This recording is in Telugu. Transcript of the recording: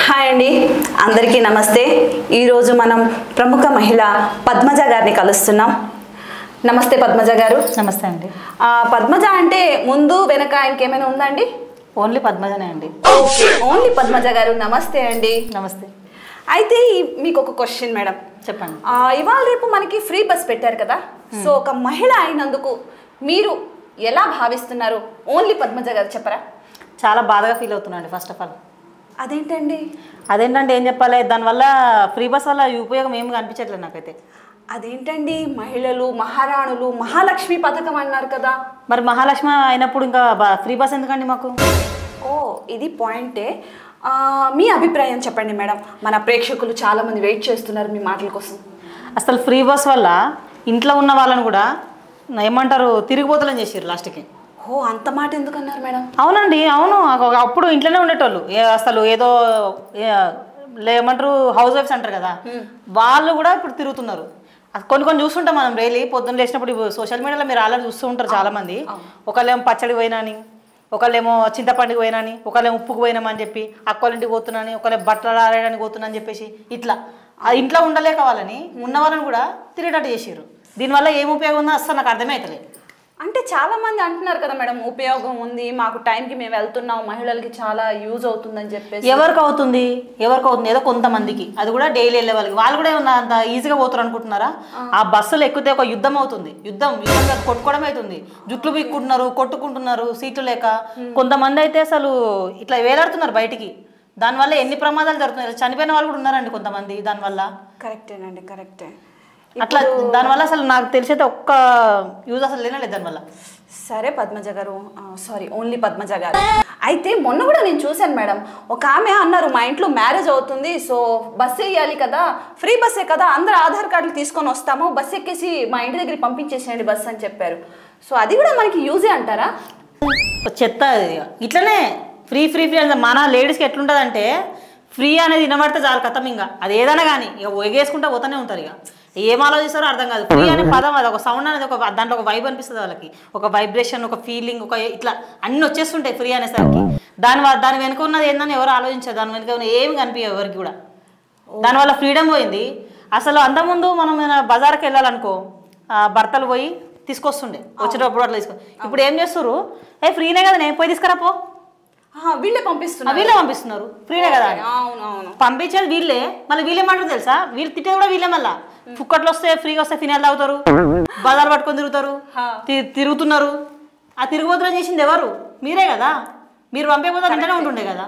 హాయ్ అండి, అందరికీ నమస్తే. ఈరోజు మనం ప్రముఖ మహిళ పద్మజ గారిని కలుస్తున్నాం. నమస్తే పద్మజ గారు. నమస్తే అండి. పద్మజ అంటే ముందు వెనక ఇంకేమైనా ఉందండి? ఓన్లీ పద్మజనే అండి. ఓన్లీ పద్మజ గారు. నమస్తే అండి. నమస్తే. అయితే మీకు ఒక క్వశ్చన్ మేడం, చెప్పండి. ఇవాళ రేపు మనకి ఫ్రీ బస్ పెట్టారు కదా, సో ఒక మహిళ అయినందుకు మీరు ఎలా భావిస్తున్నారు? ఓన్లీ పద్మజ గారు చెప్పరా? చాలా బాధగా ఫీల్ అవుతున్నాండి. ఫస్ట్ ఆఫ్ ఆల్ అదేంటండి? అదేంటంటే ఏం చెప్పాలి, దానివల్ల ఫ్రీ బస్ వల్ల ఉపయోగం ఏమి కనిపించట్లేదు నాకైతే. అదేంటండి, మహిళలు మహారాణులు మహాలక్ష్మి పథకం అన్నారు కదా, మరి మహాలక్ష్మి అయినప్పుడు ఇంకా ఫ్రీ బస్ ఎందుకండి మాకు? ఓ ఇది పాయింటే. మీ అభిప్రాయం చెప్పండి మేడం, మన ప్రేక్షకులు చాలామంది వెయిట్ చేస్తున్నారు మీ మాటల కోసం. అసలు ఫ్రీ బస్ వల్ల ఇంట్లో ఉన్న వాళ్ళని కూడా ఏమంటారు, తిరిగిపోతలని చేసారు లాస్ట్కి. ఓ అంత మాట ఎందుకు అన్నారు మేడం? అవునండి, అవును. అప్పుడు ఇంట్లోనే ఉండేటోళ్ళు, అసలు ఏదో ఏమంటారు హౌస్ వైఫ్స్ అంటారు కదా, వాళ్ళు కూడా ఇప్పుడు తిరుగుతున్నారు. కొన్ని కొన్ని చూస్తుంటాం మనం డైలీ పొద్దున్న లేచినప్పుడు. సోషల్ మీడియాలో మీరు ఆల్రెడీ చూస్తూ ఉంటారు చాలామంది. ఒకళ్ళేమో పచ్చడి పోయినాని, ఒకళ్ళేమో చింతపండుకి పోయినాని, ఒకళ్ళేమో ఉప్పుకు పోయినామని చెప్పి అక్కోళ్ళింటికి పోతున్నాని, ఒకళ్ళేమో బట్టలు ఆరేయడానికి పోతున్నా అని చెప్పేసి ఇట్లా ఆ ఇంట్లో ఉండలేక వాళ్ళని ఉన్న వాళ్ళని కూడా తిరిగేటట్టు చేసారు. దీనివల్ల ఏం ఉపయోగం ఉందో అసలు నాకు అర్థమే అవుతలేదు. అంటే చాలా మంది అంటున్నారు కదా మేడం, ఉపయోగం ఉంది, మాకు టైంకి మేము వెళ్తున్నాం, మహిళలకి చాలా యూజ్ అవుతుందని చెప్పేసి. ఎవరికి అవుతుంది ఏదో కొంతమందికి, అది కూడా డైలీ వెళ్ళే వాళ్ళకి. వాళ్ళు కూడా ఏమన్నా అంత ఈజీగా పోతారు అనుకుంటున్నారా? ఆ బస్సులు ఎక్కితే ఒక యుద్ధం అవుతుంది. యుద్ధం కొట్టుకోవడం అవుతుంది. జుట్లు పీక్కుంటున్నారు, కొట్టుకుంటున్నారు సీట్లు లేక. కొంతమంది అయితే అసలు ఇట్లా వేలాడుతున్నారు బయటికి. దానివల్ల ఎన్ని ప్రమాదాలు జరుగుతున్నాయి, చనిపోయిన వాళ్ళు కూడా ఉన్నారండి కొంతమంది దానివల్ల. కరెక్టేనండి, కరెక్టే. అట్లా దానివల్ల అసలు నాకు తెలిసైతే ఒక్క యూజ్ అసలు లేనలేదు దానివల్ల. సరే పద్మజ గారు, సారీ ఓన్లీ పద్మజ గారు. అయితే మొన్న కూడా నేను చూశాను మేడం, ఒక ఆమె అన్నారు మా ఇంట్లో మ్యారేజ్ అవుతుంది, సో బస్ వేయాలి కదా, ఫ్రీ బస్సే కదా, అందరు ఆధార్ కార్డులు తీసుకొని వస్తాము, బస్ ఎక్కేసి మా ఇంటి దగ్గరికి పంపించేసేయండి బస్ అని చెప్పారు. సో అది కూడా మనకి యూజే అంటారా? చెత్త ఇట్లనే ఫ్రీ ఫ్రీ ఫ్రీ అంటే మన లేడీస్కి ఎట్లుంటుంది అంటే, ఫ్రీ అనేది వినబడితే చాలు కథం. ఇంకా అది ఏదైనా కానీ ఇక ఒగేసుకుంటూ పోతూనే ఉంటారు. ఇక ఏం ఆలోచిస్తారో అర్థం కాదు. ఫ్రీ అనే పదం, అది ఒక సౌండ్ అనేది, దాంట్లో ఒక వైబ్ అనిపిస్తుంది వాళ్ళకి, ఒక వైబ్రేషన్, ఒక ఫీలింగ్, ఒక ఇట్లా అన్నీ వచ్చేస్తుంటాయి ఫ్రీ అనేసరికి. దాని వెనుక ఉన్నది ఏందని ఎవరు ఆలోచించారు, దాని వెనుక ఏమి కనిపించవు ఎవరికి కూడా. దానివల్ల ఫ్రీడమ్ పోయింది. అసలు అంతకుముందు మనం బజార్కి వెళ్ళాలనుకో, భర్తలు పోయి తీసుకొస్తుండే, వచ్చేటప్పుడు అట్లా తీసుకో. ఇప్పుడు ఏం చేస్తారు, ఫ్రీనే కదా నేను పోయి తీసుకురాపో, వీళ్ళే పంపిస్తున్నారు ఫ్రీనే కదా. పంపించేది వీళ్ళే, మళ్ళీ వీళ్ళేమంటారు తెలుసా, వీళ్ళు తిట్టేది కూడా వీళ్ళే. మళ్ళీ ఫుక్కట్లు వస్తే ఫ్రీగా వస్తే ఫినాయిల్ తాగుతారు, బజార్ పట్టుకొని తిరుగుతున్నారు. ఆ తిరుగుబోతులు చేసింది ఎవరు? మీరే కదా. మీరు పంపే పోతే ఇంటనే ఉంటుండే కదా.